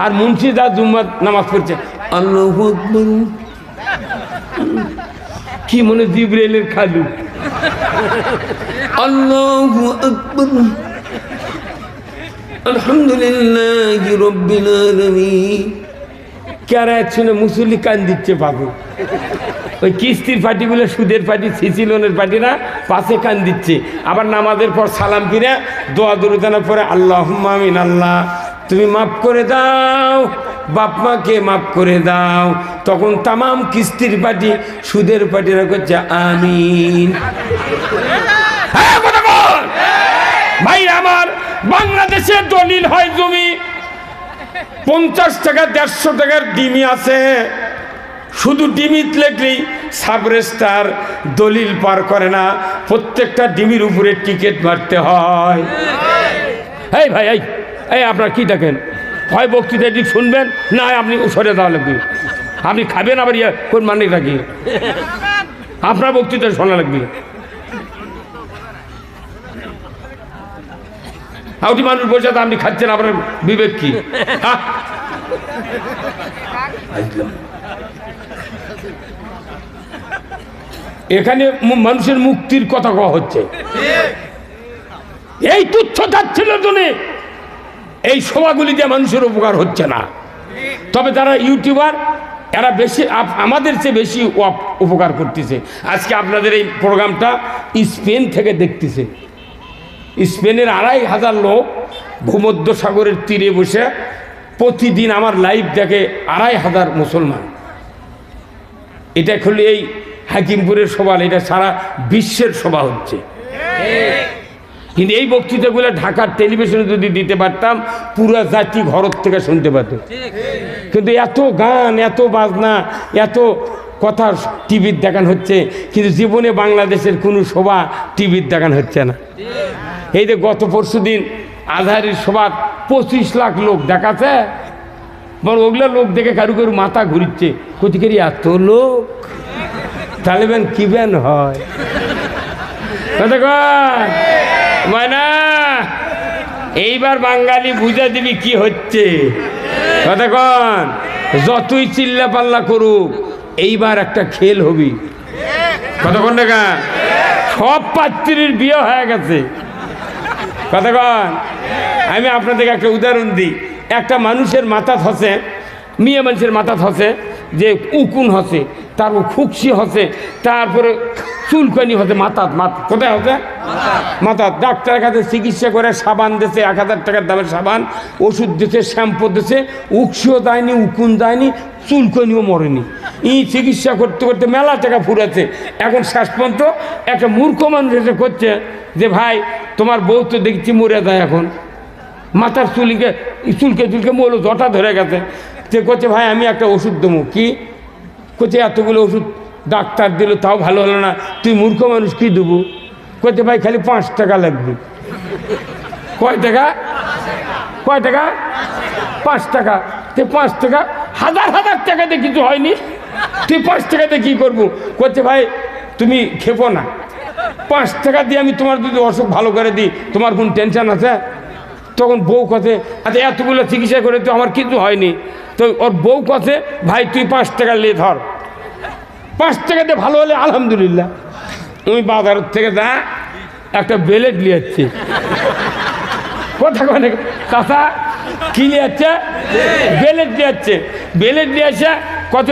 আর মুন্সি যা জুম্মার নামাজ পড়ছে আল্লাহু আকবার, কি মনে জিবরাইলের খালু, আল্লাহু আকবার আলহামদুলিল্লাহি রাব্বিল আলামিন। কেরাত শুনে মুসল্লি কান দিচ্ছে পাবো, ওই কিস্তির পার্টিগুলো, সুদের পার্টি, সিসি লোনের পার্টিরা পাশে কান দিচ্ছে। আবার নামাজের পর সালাম ফিরে দোয়া দুরুদানা পরে আল্লাহুম্মা আমিন, আল্লাহ তুমি মাফ করে দাও, বাপ মাকে মাফ করে দাও। তখন তামাম কিস্তির পার্টি, সুদের পার্টিরা করছে আমিন। ভাই আমার, বাংলাদেশে দলিল হয় জমি 50 টাকা 150 টাকার ডিমি আছে, শুধু ডিমিত লেখলেই সাব রেজিস্ট্রার দলিল পার করে না, প্রত্যেকটা ডিমির উপরে টিকিট মারতে হয়। এই ভাই, এই আপনার কি দেখেন, হয় বক্তৃতা ঠিক শুনবেন, না আপনি সরে দেওয়া লাগবে, আপনি খাবেন আবার কোন মানে রাখি, আপনার বক্তৃতা শোনা লাগবে। আউটি মানুষ বসে আপনি খাচ্ছেন, আপনার বিবেক কি? এখানে মানুষের মুক্তির কথা কওয়া হচ্ছে, এই তুচ্ছ তাচ্ছিল্যের জন্য এই সভাগুলি দিয়ে মানুষের উপকার হচ্ছে না। তবে যারা ইউটিউবার, এরা বেশি আমাদের চেয়ে বেশি উপকার করতেছে। আজকে আপনাদের এই প্রোগ্রামটা স্পেন থেকে দেখতেছে, স্পেনের 2500 লোক ভূমধ্য সাগরের তীরে বসে প্রতিদিন আমার লাইভ দেখে 2500 মুসলমান। এটা খুলে এই হাকিমপুরের সভা, এটা সারা বিশ্বের সভা হচ্ছে। কিন্তু এই বক্তৃতাগুলো ঢাকার টেলিভিশনে যদি দিতে পারতাম, পুরো জাতি ঘরের থেকে শুনতে পারত। কিন্তু এত গান, এত বাজনা, এত কথা টিভির দেখানো হচ্ছে, কিন্তু জীবনে বাংলাদেশের কোনো সভা টিভির দেখানো হচ্ছে না। এই যে গত পরশু দিন আজহারের সভা 25 লাখ লোক দেখাচ্ছে, বড় ওগুলো লোক দেখে কারু কারু মাথা ঘুরিচ্ছে, কোথেকে এত লোক, তালেবান কি ব্যান হয়? না, এইবার বাঙালি বুঝা দিবি কি হচ্ছে। কতক্ষণ যতই চিল্লা পাল্লা করুক, এইবার একটা খেল হবি। কতক্ষণ টাকা সব পাত্রীর বিয়ে হয়ে গেছে। কতক্ষণ আমি আপনাদেরকে একটা উদাহরণ দিই। একটা মানুষের মাথা ধসে, মেয়ে মানুষের মাথা ধসে, যে উকুন হসে, তারপর খুকসি হসে, তারপরে চুলকানি হতে, মাথা কোথায় হতে? মাথা। ডাক্তারের কাছে চিকিৎসা করে সাবান দিয়েছে, 1000 টাকার দামের সাবান, ওষুধ দিয়েছে, শ্যাম্পু দিয়েছে, উকসিও দেয়নি, উকুন দেয়নি, চুলকানিও মরেনি। চিকিৎসা করতে করতে মেলা টাকা ফুরাচ্ছে। এখন শেষ পর্যন্ত একটা মূর্খ মানুষ এসে করছে যে ভাই তোমার বউ তো দেখছি মরে যায়, এখন মাথার চুলকে চুলকে মরলো, জটা ধরে গেছে। সে করছে ভাই আমি একটা ওষুধ দেবো। কি করছে? এতগুলো ওষুধ ডাক্তার দিল, তাও ভালো হলো না, তুই মূর্খ মানুষ কি দেবো? করছে ভাই খালি 5 টাকা লাগবে। কয় টাকা? 5 টাকা। তুই 5 টাকা, হাজার টাকাতে কিছু হয়নি, তুই 5 টাকাতে কি করবো? করছে ভাই তুমি খেপো না, 5 টাকা দিয়ে আমি তোমার যদি অসুখ ভালো করে দিই, তোমার কোন টেনশন আছে? তখন বউ কথা, আচ্ছা এতগুলো চিকিৎসা করে তো আমার কিছু হয়নি। তো ওর বউ কথা, ভাই তুই 5 টাকা নিয়ে ধর, 5 টাকাতে ভালো হলে আলহামদুলিল্লাহ। তুমি বাজারের থেকে যা একটা বেলেট নিয়ে যাচ্ছি। কথা কনে চাষা কি নিয়ে যাচ্ছে? বেলেট নিয়ে যাচ্ছে। বেলেট নিয়ে আসে কত,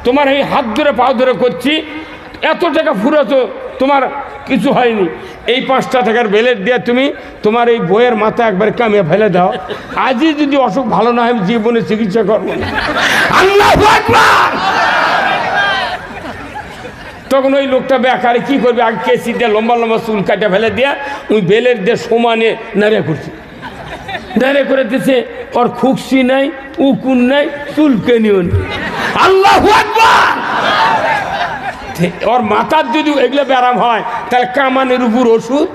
তোমার এই হাত ধরে পাও ধরে করছি, এত টাকা ফুরাতো, তোমার কিছু হয়নি। এই 5 টাকার বেলেট দিয়ে তুমি তোমার এই বইয়ের মাথা একবার কামিয়ে ফেলে দাও, আজই যদি অসুখ ভালো না হয় আমি জীবনে চিকিৎসা করবো না। আল্লাহু আকবার। তখন ওই লোকটা বেকারে কি করবে, আগে কেসি দিয়ে লম্বা লম্বা চুল কাটে ফেলে দিয়ে ওই বেলেট দিয়ে সমানে নাড়িয়ে করছে, নাড়িয়ে করে দিচ্ছে। ওর খুকসি নাই, উকুন নাই, চুলকানিও নেই। আল্লাহু আকবার। ওর মাথার যদি এগুলো ব্যারাম হয়, তাহলে কামানের উপর ওষুধ।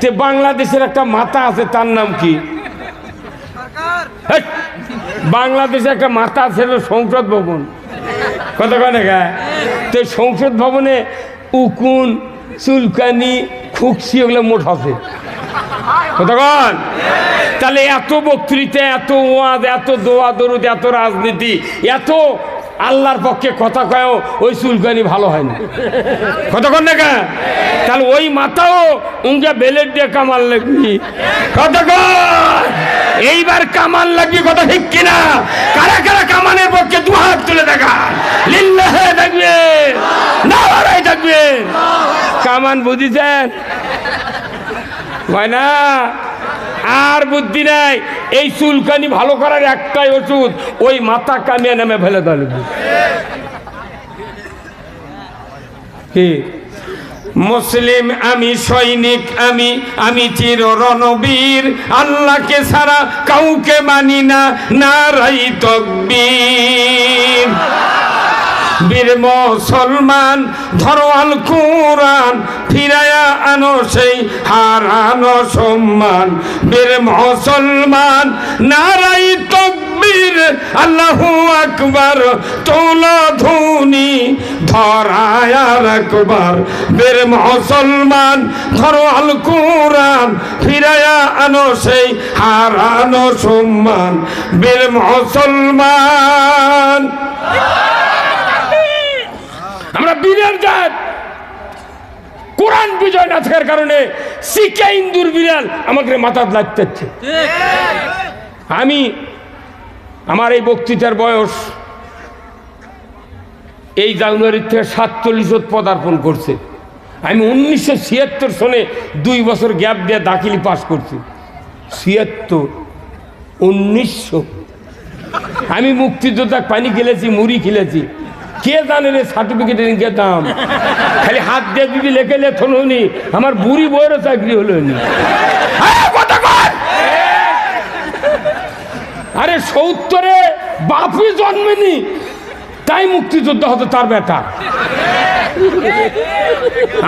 তে বাংলাদেশের একটা মাথা আছে, তার নাম কি? বাংলাদেশে একটা মাথা আছে, সংসদ ভবন। কত কথা? তো সংসদ ভবনে উকুন, চুলকানি, খুকসি ওগুলো মোট আছে। কতক্ষণ তাহলে এত বক্তৃতা, এত ওয়াজ, এত দোয়া দরুদ, এত রাজনীতি, এত আল্লাহর পক্ষে কথা কয়ও ওই চুলকানি ভালো হয় না, কথা কন না কেন? তাহলে ওই মাথাও উঙ্গা বেলেট দিয়ে কামাল লাগবি, কথা কন। এইবার কামান লাগবে, কথা ঠিক কিনা? কারা কারা কামানের পক্ষে দু হাত তুলে দেখা, লিল্লাহে থাকবে, নারায়ে থাকবে। কামান বুঝিছেন হয় না? আর বুদ্ধি নাই। এই চুলকানি ভালো করার একটাই ওষুধ, ওই মাথা কামিয়ে নামে ফেলে দেওয়া লাগবে। কি মুসলিম আমি, সৈনিক আমি, আমি চির রণবীর, আল্লাহকে ছাড়া কাউকে মানি না, নারায়ে তাকবীর। বীর মুসলমান ধরো আল কুরআন, ফিরায়া আনো সেই হারানো সম্মান। বীর মুসলমান নারায়ে তাকবীর, আল্লাহু আকবার, তোলা ধ্বনি ধরায়া রাখবার। বীর মুসলমান ধরো আল কুরআন, ফিরায়া আনো সেই হারানো সম্মান। বীর মুসলমান আমরা বীরের জাত। কোরআন বিজয় না থাকার কারণে শিখে ইন্দুর বিড়াল আমাকে মাথার লাগতেছে। আমার এই বক্তৃতার বয়স এই জানুয়ারি থেকে 47 পদার্পণ করছে। আমি 1976 সনে 2 বছর গ্যাপ দিয়ে দাখিলি পাস করছি। 76, 1900। আমি মুক্তিযোদ্ধা পানি খেলেছি, মুড়ি খেলেছি, কে জানে রে সার্টিফিকেটের দাম। খালি হাত দিয়ে যদি লেখে লেথন হনি, আমার বুড়ি বইয়েরও চাকরি হলো নি। আরে 70-এ বাপই জন্মেনি, তাই মুক্তিযোদ্ধা হতো তার বেটা।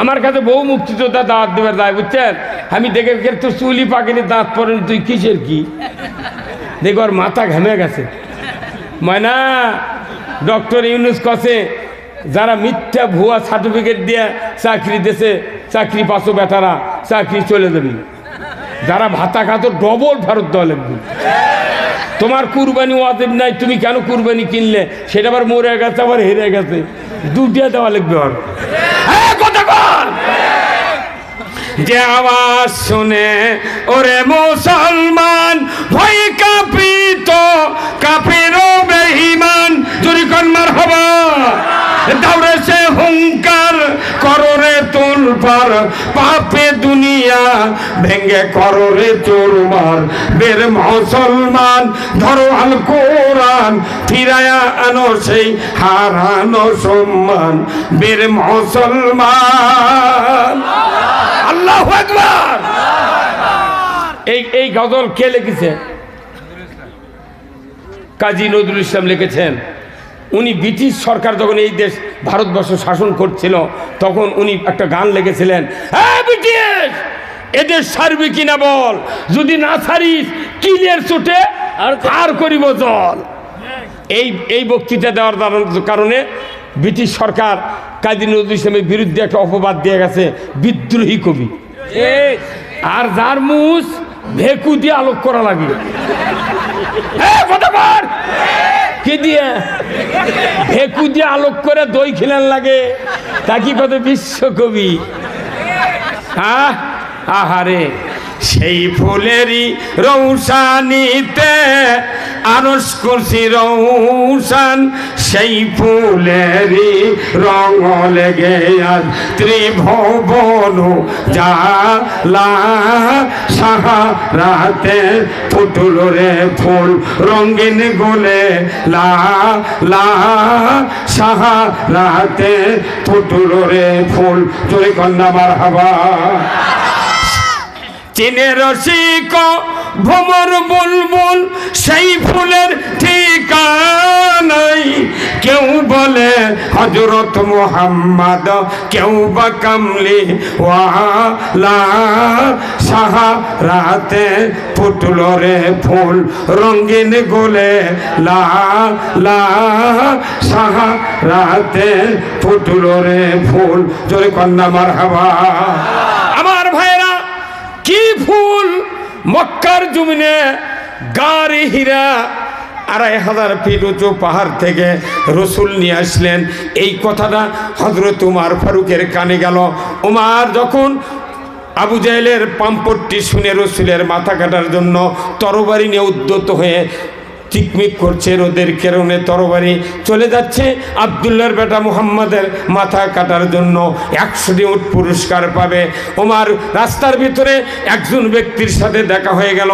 আমার কাছে বহু মুক্তিযোদ্ধা দাঁত দেবার দায়, বুঝছেন? আমি দেখে তো চুলি পাকেনি, দাঁত পড়েনি, তুই কিসের কি? দেখো আর মাথা ঘেমে গেছে। ময়না ডক্টর ইউনুস কছে যারা মিথ্যা ভুয়া সার্টিফিকেট দিয়ে চাকরি দিয়েছে, চাকরি পাচ্ছ বেটারা, চাকরি চলে যাবি। যারা ভাতা খাতো ডবল ফেরত দেওয়া লাগবে। তোমার কুরবানি ওয়াজিব নাই, তুমি কেন কুরবানি কিনলে? সেটা আবার মরে গেছে, আবার হেরে গেছে, দুটিয়া দেওয়া লাগবে। আর কথা বল, যে আওয়াজ শুনে ওরে মুসলমান ভয় কাঁপিত, কাফেরও বেঈমান, জোরে কোন মারহাবা। দাউরে সে হুঙ্কার করো রে তোলপার, পাপে দুনিয়া ভেঙ্গে করো রে চুরমার। বীর মুসলমান ধরো আল কোরআন, ফিরায়া আনো সেই হারানো সম্মান। বীর মুসলমান, আল্লাহু আকবার। এই গজল কে লিখেছে? কাজী নজরুল ইসলাম লিখেছেন। উনি ব্রিটিশ সরকার যখন এই দেশ ভারতবর্ষ শাসন করছিল, তখন উনি একটা গান লিখেছিলেন, হ্যাঁ ব্রিটিশ এদের ছাড়বি কিনা বল, যদি না ছাড়িস কিলের চোটে আর করিব জল। এই বক্তৃতা দেওয়ার কারণে ব্রিটিশ সরকার কাজী নজরুল ইসলামের বিরুদ্ধে একটা অপবাদ দিয়ে গেছে, বিদ্রোহী কবি। আর যার মুস ভেকু দিয়ে আলোক করা লাগে, কি দিয়ে ভেকু দিয়ে আলোক করে দই খিলান লাগে, তা কি কত বিশ্বকবি। আহারে সেই ফুলেরই রৌশানিতে আরশ কুরসি রৌশান, সেই ফুলেরই রঙ লেগে আজ ত্রিভুবন জালা। সাহারাতে ফুটল রে ফুল রঙিন গোলে লা লা, সাহারাতে ফুটল রে ফুল, জোরে কন্যা মারহাবা। চীনের রসিক ভ্রমর বুলবুল, সেই ফুলের ঠিকানাই। কেউ বলে হযরত মুহাম্মদ, কেউ বা কামলি ওয়ালা। সাহারাতে ফুটল রে ফুল রঙিন গোলে লা লা, সাহারাতে ফুটল রে ফুল, জোরে কন্যা মারহাবা। আমার ভাইরা, কি ফুল মক্কার জমিনে গারে হীরা 2500 ফিট উঁচু পাহাড় থেকে রসুল নিয়ে আসলেন। এই কথাটা হযরত উমর ফারুকের কানে গেল। উমর যখন আবু জাহেলের পাম্পটটি শুনে রসুলের মাথা কাটার জন্য তরবারি নিয়ে উদ্যত হয়ে চিকমিক করছে, রোদের কেরণে তরবারি চলে যাচ্ছে আব্দুল্লাহর বেটা মুহাম্মাদের মাথা কাটার জন্য 100টি উট পুরস্কার পাবে। ওমর রাস্তার ভিতরে একজন ব্যক্তির সাথে দেখা হয়ে গেল,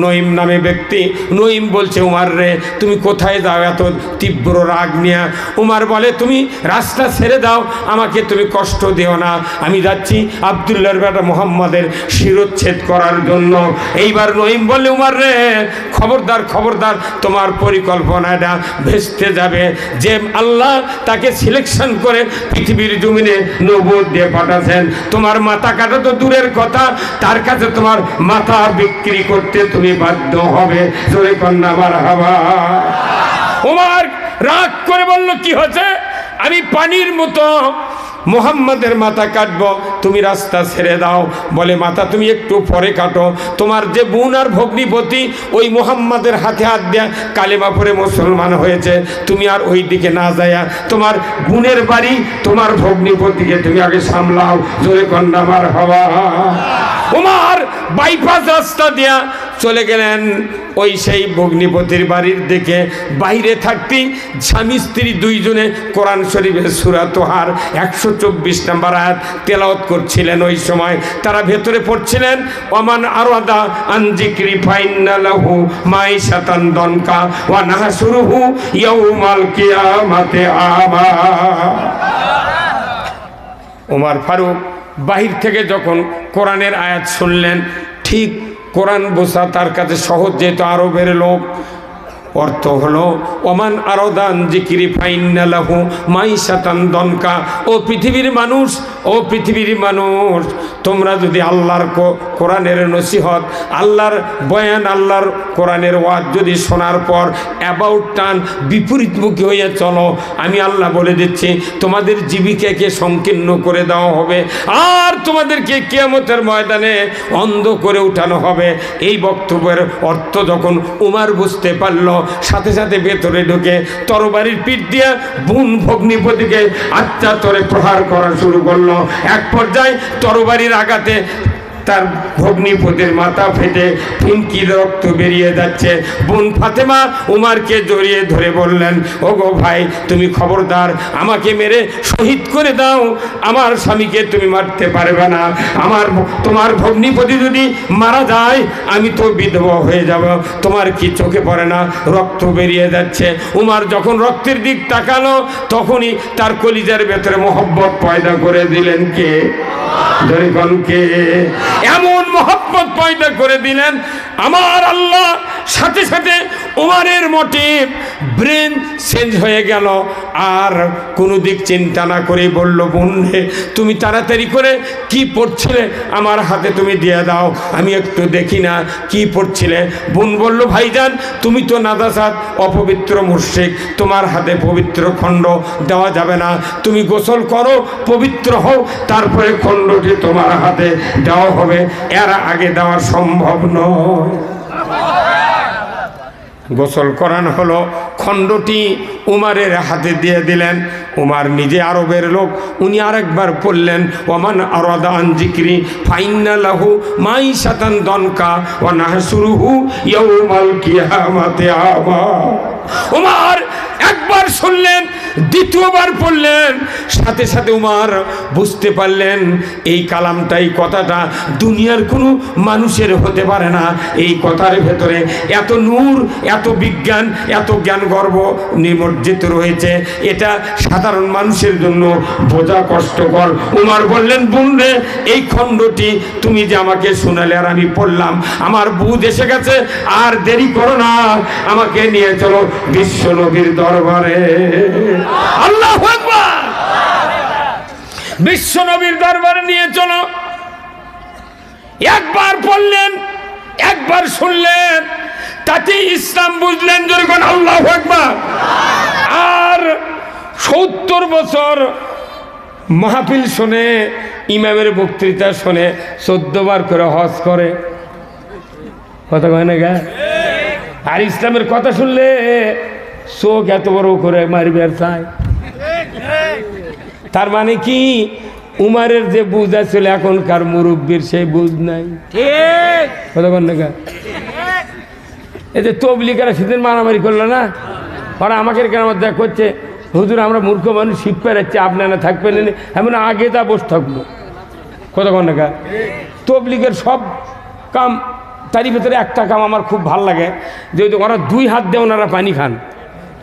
নঈম নামে ব্যক্তি। নঈম বলছে, উমর রে তুমি কোথায় যাও এত তীব্র রাগ নিয়ে? উমর বলে, তুমি রাস্তা ছেড়ে দাও, আমাকে তুমি কষ্ট দিও না, আমি যাচ্ছি আব্দুল্লাহর বেটা মুহাম্মাদের শিরোচ্ছেদ করার জন্য। এইবার নঈম বললে, উমর রে খবরদার খবরদার, তোমার পরিকল্পনাটা ভেস্তে যাবে। যে আল্লাহ তাকে সিলেকশন করে পৃথিবীর জমিনে নবুয়ত দিয়ে পাঠাচ্ছেন, তোমার মাথা কাটা তো দূরের কথা, তার কাছে তোমার মাথা বিক্রি করতে তুমি বাধ্য হবে। জোরে কন্যা মারহাবা। ওমর রাগ করে বলল, কি হচ্ছে? আমি পানির মতো মুহাম্মাদের মাথা কাটবো, তুমি রাস্তা ছেড়ে দাও। বলে, মাথা তুমি একটু পরে কাটো, তোমার যে বোন আর ভগ্নিপতি ওই মুহাম্মাদের হাতে হাত দেয়া কালেমা পড়ে মুসলমান হয়েছে, তুমি আর ওই দিকে না যায়া তোমার বোনের বাড়ি তোমার ভগ্নিপতিকে তুমি আগে সামলাও। জোরে কন্যা মারহাবা। ওমর বাইপাস রাস্তা দিয়া চলে গেলেন ওই সেই ভগ্নিপতির বাড়ির দিকে। বাইরে থাকতেই স্বামী স্ত্রী দুইজনে কোরআন শরীফের সূরা তোহার 124 নম্বর আয়াত তেলাওয়াত করছিলেন। ওই সময় তারা ভেতরে পড়ছিলেন, ওমান আরাদা আন যিকরি ফাইন্না লাহু মাইশাতান দনকা ওয়া নাহশুরুহু ইয়াউমাল কিয়ামাতি আমা। ওমর ফারুক বাহির থেকে যখন কোরআনের আয়াত শুনলেন, ঠিক কোরআন বোঝা তার কাছে সহজ, যেহেতু আরবের লোক। অর্থ হলো, ওমান আরাদান যিকরি ফাইন্না লাহু মাইশাতান দনকা। ও পৃথিবীর মানুষ, ও পৃথিবীর মানুষ, তোমরা যদি আল্লাহর কোরআনের নসিহত, আল্লাহর বয়ান, আল্লাহর কোরআনের ওয়াজ যদি শোনার পর অ্যাবাউট টান বিপরীতমুখী হয়ে চলো, আমি আল্লাহ বলে দিচ্ছি তোমাদের জীবিকাকে সংকীর্ণ করে দেওয়া হবে, আর তোমাদেরকে কিয়ামতের ময়দানে অন্ধ করে উঠানো হবে। এই বক্তব্যের অর্থ যখন উমর বুঝতে পারল, সাথে সাথে ভেতরে ঢুকে তরবারির পিঠ দিয়া বোন ভগ্নিপতিকে আত্মাতরে প্রহার করা শুরু করলো। এক পর্যায়ে তরবারির আঘাতে তার ভগ্নিপতির মাথা ফেটে ফিনকি রক্ত বেরিয়ে যাচ্ছে। বোন ফাতেমা উমরকে জড়িয়ে ধরে বললেন, ওগো ভাই, তুমি খবরদার আমাকে মেরে শহীদ করে দাও, আমার স্বামীকে তুমি মারতে পারবে না। তোমার ভগ্নিপতি যদি মারা যায় আমি তো বিধবা হয়ে যাব, তোমার কি চোখে পড়ে না রক্ত বেরিয়ে যাচ্ছে? উমর যখন রক্তের দিক তাকালো, তখনই তার কলিজার ভেতরে মহব্বত পয়দা করে দিলেন কে? কে? এমন মহব্বত পয়দা করে দিলেন আমার আল্লাহ, সাথে সাথে উমরের মোটিভ ব্রেন চেঞ্জ হয়ে গেল। আর কোনো দিক চিন্তা না করে বলল, বোন রে, তুমি তাড়াতাড়ি করে কি পড়ছিলে আমার হাতে তুমি দিয়ে দাও, আমি একটু দেখি না কি পড়ছিলে। বোন বলল, ভাইজান, তুমি তো নাজাসাত অপবিত্র মুশরিক, তোমার হাতে পবিত্র খণ্ড দেওয়া যাবে না, তুমি গোসল করো, পবিত্র হও, তারপরে খণ্ডটি তোমার হাতে দেওয়া হবে, এর আগে দেওয়া সম্ভব নয়। গোসল করানো হলো, খণ্ডটি উমরের হাতে দিয়ে দিলেন। উমর নিজে আরবের লোক, উনি আরেকবার পড়লেন, ওমান আরাদা আন যিকরি ফাইন্না লাহু মাইশাতান দনকা ওয়া নাহশুরুহু ইয়াউমাল কিয়ামাতি আমা। উমর একবার শুনলেন, দ্বিতীয়বার পড়লেন, সাথে সাথে উমর বুঝতে পারলেন এই কালামটাই, কথাটা দুনিয়ার কোনো মানুষের হতে পারে না। এই কথার ভেতরে এত নূর, এত বিজ্ঞান, এত জ্ঞান গর্ব নিমজ্জিত রয়েছে, এটা সাধারণ মানুষের জন্য বোঝা কষ্টকর। উমর বললেন, বোন রে, এই খণ্ডটি তুমি যে আমাকে শোনালে আর আমি পড়লাম, আমার বুঝ এসে গেছে, আর দেরি করো না, আমাকে নিয়ে চলো বিশ্ব নবীর দরবারে। আল্লাহু আকবার। বিশ্ব নবীর দরবারে নিয়ে চলো। একবার পড়লেন, একবার শুনলেন, তাতে ইসলাম বুঝলেন। যখন আল্লাহু আকবার। আর 70 বছর মাহফিল শোনে, ইমামের বক্তৃতা শোনে, 14 বার করে হজ করে। কথা কয় না গা? আর ইসলামের কথা শুনলে চোখ এত বড় করে মারবে আর চায়। তার মানে কি, উমারের যে বুঝ আছিল এখনকার মুরব্বীর সেই বুঝ নাই। কথা কয় না গা? এই যে তবলিগারা সেদিন মারামারি করলো না, ওরা আমাকে কেন আমার দেখ করছে, হুজুর আমরা মূর্খ মানুষ শিব পেরাচ্ছি, আপনারা থাকবেন এমন আগে তা বসে থাকবো। কথা কন না গা? তবলিগের সব কাম, তারই ভেতরে একটা কাম আমার খুব ভাল লাগে, যে ওরা 2 হাত দিয়ে ওনারা পানি খান।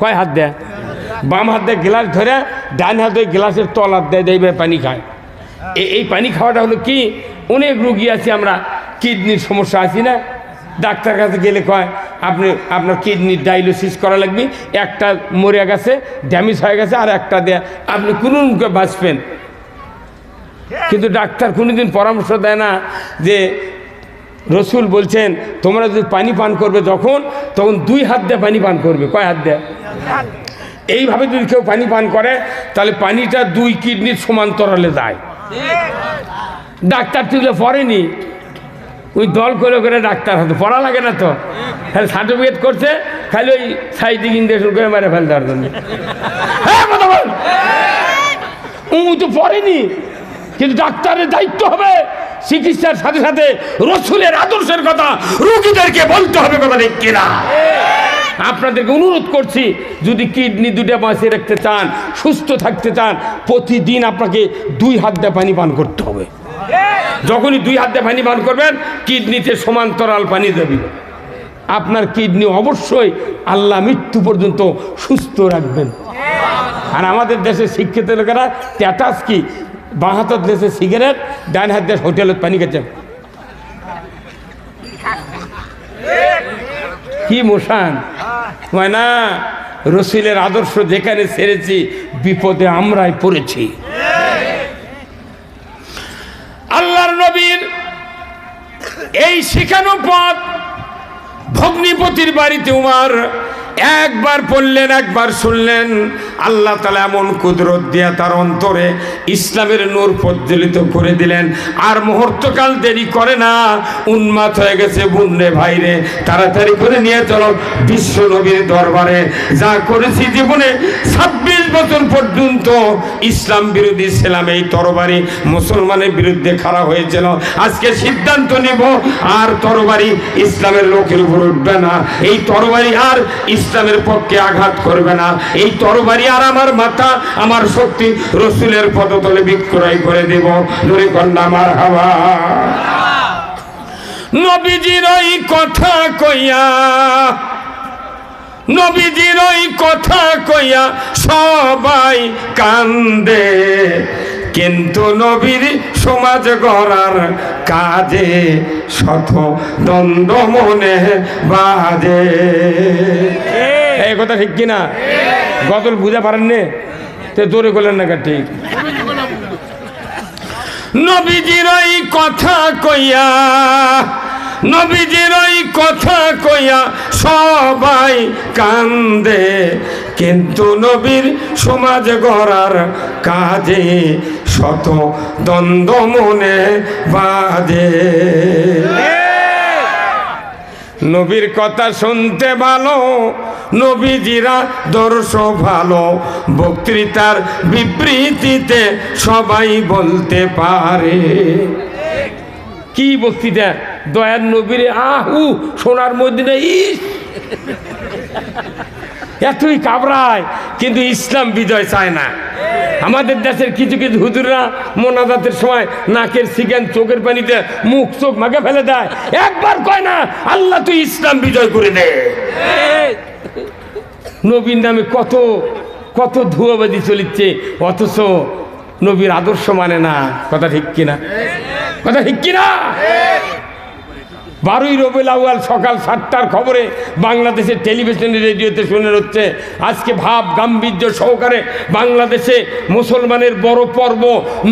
কয় হাত দেয়? বাম হাত দিয়ে গ্লাস ধরে, ডান হাত দিয়ে গ্লাসের তল হাত দেয়, দেবে পানি খায়। এই পানি খাওয়াটা হলো কি, অনেক রুগী আছি আমরা, কিডনির সমস্যা আছি না, ডাক্তার কাছে গেলে কয় আপনার কিডনির ডায়ালিসিস করা লাগবে, একটা মরে গেছে, ড্যামেজ হয়ে গেছে, আর একটা দেয়া আপনি কোনো বাঁচবেন। কিন্তু ডাক্তার কোনোদিন পরামর্শ দেয় না যে রসুল বলছেন তোমরা যদি পানি পান করবে তখন 2 হাত দিয়ে পানি পান করবে। কয় হাত দেয়? এইভাবে যদি কেউ পানি পান করে তাহলে পানিটা 2 কিডনির সমান্তরালে যায়। ডাক্তার তুলে পড়েনি, ওই দল করে ডাক্তার হাতে পড়া লাগে না তো, খালি সার্টিফিকেট করছে, খালি ওই সাইডিং ইঞ্জেকশন করে মেরে ফেল দেওয়ার জন্য। তো পড়েনি, কিন্তু ডাক্তারের দায়িত্ব হবে চিকিৎসার সাথে সাথে রসুলের আদর্শের কথা রোগীদেরকে বলতে হবে। কথা ঠিক কিনা? আপনাদেরকে অনুরোধ করছি, যদি কিডনি 2টা বাঁচিয়ে রাখতে চান, সুস্থ থাকতে চান, প্রতিদিন আপনাকে 2 হাত দিয়ে পানি পান করতে হবে। যখনই 2 হাত দিয়ে পানি পান করবেন, কিডনিতে সমান্তরাল পানি দেবে, আপনার কিডনি অবশ্যই আল্লাহ মৃত্যু পর্যন্ত সুস্থ রাখবেন। আর আমাদের দেশে শিক্ষিত লোকেরা স্ট্যাটাস কি, বাঁ হাতের দেশে সিগারেট, ডান হাত দিয়ে হোটেলের পানি খেতে। কি মোশান হয় না? রসুলের আদর্শ যেখানে ছেড়েছি, বিপদে আমরাই পড়েছি। আল্লাহর নবীর এই শিখানো পথ ভগ্নিপতির বাড়িতে উমার একবার পড়লেন, একবার শুনলেন। আল্লাহ তাআলা এমন কুদরত দিয়া তার অন্তরে ইসলামের নূর প্রজ্বলিত করে দিলেন। আর মুহূর্তকাল দেরি করে না, উন্মাদ হয়ে গেছে। বুনরে ভাইরে, তাড়াতাড়ি করে নিয়ে চলো বিশ্ব নবীর দরবারে। যা করেছি জীবনে 26 বছর পর্যন্ত ইসলাম বিরোধী ছিলাম, এই তরবারি মুসলমানের বিরুদ্ধে খাড়া হয়েছিল। আজকে সিদ্ধান্ত নিব, আর তরবারি ইসলামের লোকের উপর উঠবে না। এই তরবারি আর ইসলামের পক্ষে আঘাত করবে না। এই তরবারি আর আমার মাথা, আমার শক্তি রসুলের পদতলে বিক্রয় করে দেব। ধরে কন্যা আমার হাওয়া। নবীজির ওই কথা কইয়া, নবীজির ওই কথা কইয়া সবাই কান্দে, কিন্তু নবীর সমাজ গড়ার কাজে শত দ্বন্দ্ব মনে বাজে। এই কথা ঠিক কিনা? গজল বুঝা পারেননি তো জোরে করলেন না? ঠিক। নবীজির ওই কথা কইয়া, নবীজির ওই কথা কইয়া সবাই কান্দে, কিন্তু নবীর সমাজ গড়ার কাজে শত দ্বন্দ্ব মনে বাজে। নবীর কথা শুনতে ভালো, নবীজিরা দর্শ ভালো, বক্তৃতার বিবৃতিতে সবাই বলতে পারে। কি বক্তৃতা? দয়ার নবীরে আহু সোনার মদিনা, ইস এতই কাবরায়, কিন্তু ইসলাম বিজয় চায় না। আমাদের দেশের কিছু কিছু হুজুররা মোনাজাতের সময় নাকের সিগান চোখের পানিতে মুখ চোখ মাকে ফেলে দেয়, একবার কয় না আল্লাহ তুই ইসলাম বিজয় করে দে। নবীর নামে কত কত ধুয়োবাজি চলিচ্ছে, অথচ নবীর আদর্শ মানে না। কথা ঠিক কিনা? কথা ঠিক কিনা? 12ই রবিউল আউয়াল সকাল 7টার খবরে বাংলাদেশের টেলিভিশনে রেডিওতে শুনে হচ্ছে, আজকে ভাব গাম্ভীর্য সহকারে বাংলাদেশে মুসলমানের বড় পর্ব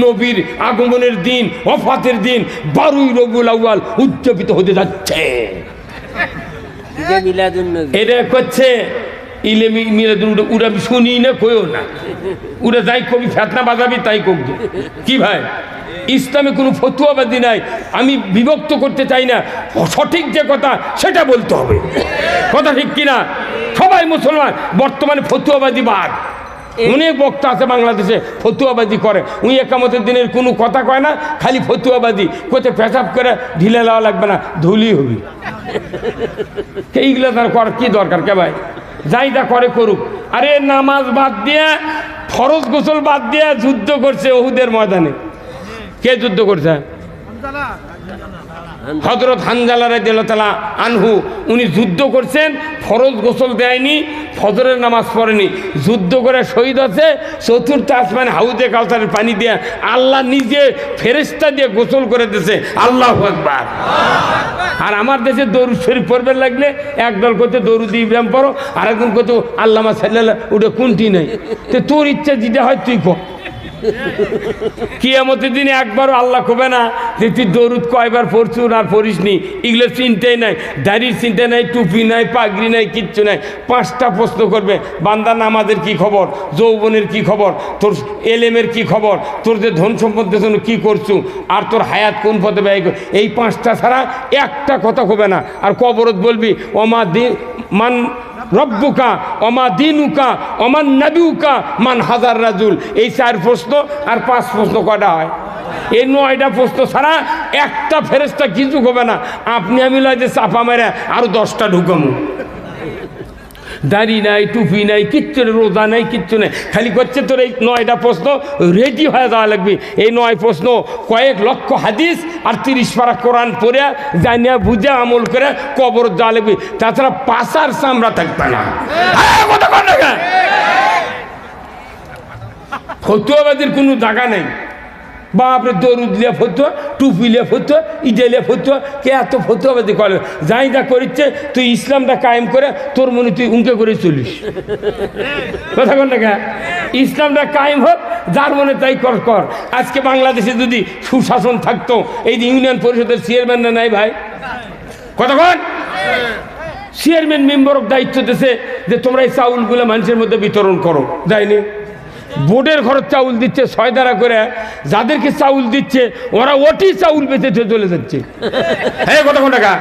নবীর আগমনের দিন, ওফাতের দিন 12ই রবিউল আউয়াল উদযাপিত হতে যাচ্ছে। এটা করছে ইলে মিলাদুন, ওরা শুনি না কইও না, ওরা যাই কবি ফেতনা বাজাবি তাই কবি। কি ভাই ইসলামে কোনো ফতুয়াবাদী নাই। আমি বিভক্ত করতে চাই না, সঠিক যে কথা সেটা বলতে হবে। কথা ঠিক কিনা? সবাই মুসলমান, বর্তমানে ফতুয়াবাদী বাদ। অনেক বক্তা আছে বাংলাদেশে ফতুয়াবাদী করে, উনি একামতের দিনের কোনো কথা কয় না, খালি ফতুয়াবাদী কোথায় পেশাব করে ঢিলে দেওয়া লাগবে না, ধুলি হবি। এইগুলো তার করার কি দরকার? কে ভাই যাই তা করে করুক। আরে নামাজ বাদ দিয়ে, ফরজ গোসল বাদ দিয়ে যুদ্ধ করছে ওহুদের ময়দানে। কে যুদ্ধ করছে? হযরত হানজালা রাদিয়াল্লাহু তাআলা আনহু, উনি যুদ্ধ করছেন, ফরজ গোসল দেয়নি, ফজরের নামাজ পড়েনি, যুদ্ধ করে শহীদ হচ্ছে। চতুর্থ আসমানে হাউজে কাউসারের পানি দিয়ে আল্লাহ নিজে ফেরেশতা দিয়ে গোসল করে দিয়েছে। আল্লাহু আকবার। আর আমার দেশে দরুদ শরীফ পড়বেন লাগলে একদল করতে দরুদ ইব্রাহিম পড়ো, আর একজন করতে আল্লামা সাল্লাল্লাহ, ওটা কোনটি নাই। তো তোর ইচ্ছা যেটা হয় তুই কর। কিয়ামতের দিনে একবারও আল্লাহ কবে না যে তুই দরুদ কয়বার পড়ছুন আর পড়িসনি। এগুলো চিন্তাই নাই, দাড়ির চিন্তা নাই, টুপি নাই, পাগড়ি নাই, কিচ্ছু নাই। 5টা প্রশ্ন করবে, বান্দা নামাজের কি খবর, যৌবনের কি খবর, তোর এলেমের কি খবর, তোর যে ধন সম্পদের জন্য কী করছু, আর তোর হায়াত কোন পথে ব্যয়। এই 5টা ছাড়া একটা কথা কবে না। আর কবরত বলবি ওমা দি মান রব্বুকা অমা দিনুকা অমান নাবিউকা মান হাজার রাজুল। এই 4 প্রশ্ন আর 5 প্রশ্ন কটা হয়? এই 9টা প্রশ্ন ছাড়া একটা ফেরেশতা কিছু হবে না। আপনি আমি যে চাপা মেরে আরো 10টা ঢুকামু। দাড়ি নাই, টুপি নাই, কিচ্ছু নেই, রোজা নাই, কিচ্ছু নেই, খালি করছে তোর এই 9টা প্রশ্ন রেডি হয়ে যাওয়া লাগবে। এই 9 প্রশ্ন কয়েক লক্ষ হাদিস আর 30 পারা কোরআন পড়ে জানিয়া বুঝে আমল করে কবর যাওয়া লাগবে। তাছাড়া পাশার চামড়া থাকবে না। ফতুয়াবাদীর কোনো জায়গা নেই। বাপরে দরুদ লিয়া ফতুয়া, টুপি লিয়া ফতুয়া, ইডে লিয়া ফতুয়া, কে এত ফতুয়াবাদী করে? যাই যা করিচ্ছে তুই ইসলামটা কায়েম করে তোর মনে তুই উঁকে করে চলিস। কথা কন না কে? ইসলামটা কায়েম হোক, যার মনে তাই কর কর। আজকে বাংলাদেশে যদি সুশাসন থাকতো, এই যে ইউনিয়ন পরিষদের চেয়ারম্যান না নাই ভাই, কথা কন, চেয়ারম্যান মেম্বারক দায়িত্ব দিয়েছে যে তোমরা এই চাউলগুলো মানুষের মধ্যে বিতরণ করো, যায়নি। বোর্ডের ঘরের চাউল দিচ্ছে 6 টাকা করে, যাদেরকে চাউল দিচ্ছে ওরা ওটি চাউল বেঁচে চলে যাচ্ছে। হ্যাঁ কথা কোন টাকা?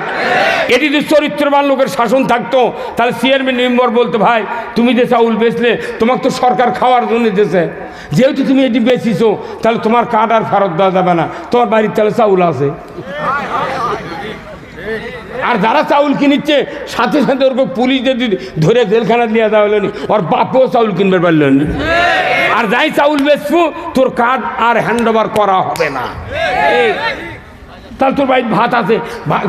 এটি যদি চরিত্রবান লোকের শাসন থাকতো, তাহলে চেয়ারম্যান মেম্বার বলতো ভাই তুমি যে চাউল বেচলে তোমাকে তো সরকার খাওয়ার জন্য দিয়েছে, যেহেতু তুমি এটি বেচিছো তাহলে তোমার কার্ড আর ফেরত দেওয়া যাবে না, তোমার বাড়ির তাহলে চাউল আছে। আর যারা চাউল কিনিচ্ছে সাথে সাথে ওরকম পুলিশ যদি ধরে জেলখানা দিয়ে দেওয়া হলো নি, ওর বাপেও চাউল কিনবে পারল না। আর যাই চাউল বেচবো তোর কার্ড আর হ্যান্ড ওভার করা হবে না। তাহলে তোর বাড়ির ভাত আছে,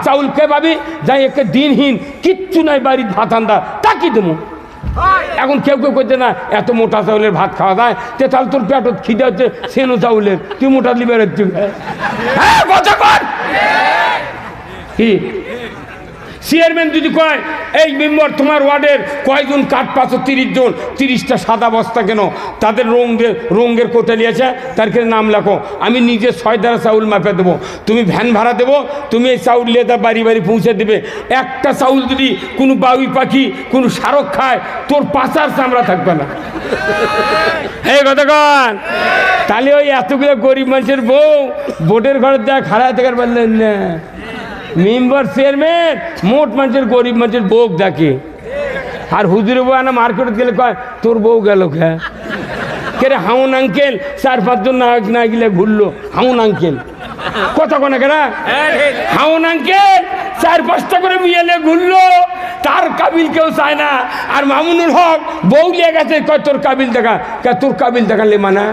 চাউল কে পাবি? যাই একে দিনহীন কিচ্ছু নাই বাড়ির ভাত আন্দা, তা কি দেবো? এখন কেউ কেউ করছে না এত মোটা চাউলের ভাত খাওয়া যায়, তাহলে তোর পেটত খিদে হচ্ছে সেনো চাউলের, তুই মোটা লিবে হচ্ছে। হ্যাঁ কথা কর। কি চেয়ারম্যান যদি কয় এই মেম্বার তোমার ওয়ার্ডের কয়জন কাঠ পাচ্ছ? 30 জন, 30টা সাদা বস্তা কেন? তাদের রঙের কোটা নিয়েছে, তার কাছে নাম লেখো, আমি নিজে 6 দ্বারা চাউল মাপে দেবো, তুমি ভ্যান ভাড়া দেবো, তুমি এই চাউল নিয়ে তা বাড়ি বাড়ি পৌঁছে দেবে। একটা চাউল যদি কোনো বাউই পাখি কোনো শারক খায় তোর পাচার চামড়া থাকবে না। এই কথা কন। তাহলে ওই এতগুলো গরিব মানুষের বউ বোর্ডের ঘরে দেওয়া খাড়ায় থাকার পারলেন না। মেম্বার চেয়ারম্যান মোট মানুষের গরিব মানুষের বউ ডাকে। আর হুজুরে বউ আনা মার্কেটে গেলে কয় তোর বউ গেল খেয়ে কে হাউন আঙ্কেল, 4-5 জন না গেলে ঘুরলো হাউন আঙ্কেল। কথা কোনা কেনা হাউন আঙ্কেল 4-5টা করে মিয়ালে ঘুরলো, তার কাবিল কেউ চায় না। আর মামুনুল হক বউ লিয়ে গেছে, কয় তোর কাবিল দেখা, তোর কাবিল দেখালে মানা।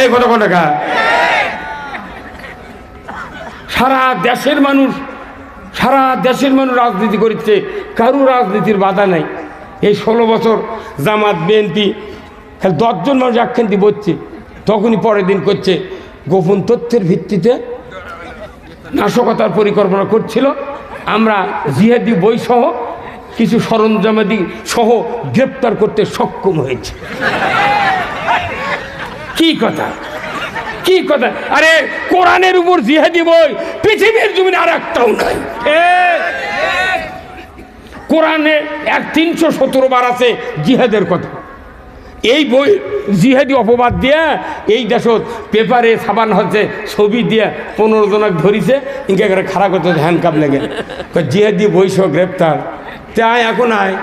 এই কথা কোনা কা সারা দেশের মানুষ রাজনীতি করছে, কারো রাজনীতির বাধা নাই। এই 16 বছর জামাত বিএনপি খালি 10 জন মানুষ একখান্তি বসছে, তখনই পরের দিন করছে গোপন তথ্যের ভিত্তিতে নাশকতার পরিকল্পনা করছিল। আমরা জিহাদি বই সহ কিছু সরঞ্জামাদি সহ গ্রেপ্তার করতে সক্ষম হয়েছে। কি কথা আরে কোরআনের উপর জিহাদি বই পৃথিবীর জমিনে আর একটাও নাই। কোরআনে 317 বার আছে জিহাদের কথা, এই বই জিহাদি অপবাদ দিয়ে এই দেশত পেপারে সাবান হচ্ছে ছবি দিয়ে 15 জনক ধরিছে ইনকে করে খারাপ করতে হ্যান্ড কাপ লেগে জিহাদি বইস গ্রেপ্তার তাই এখন আয়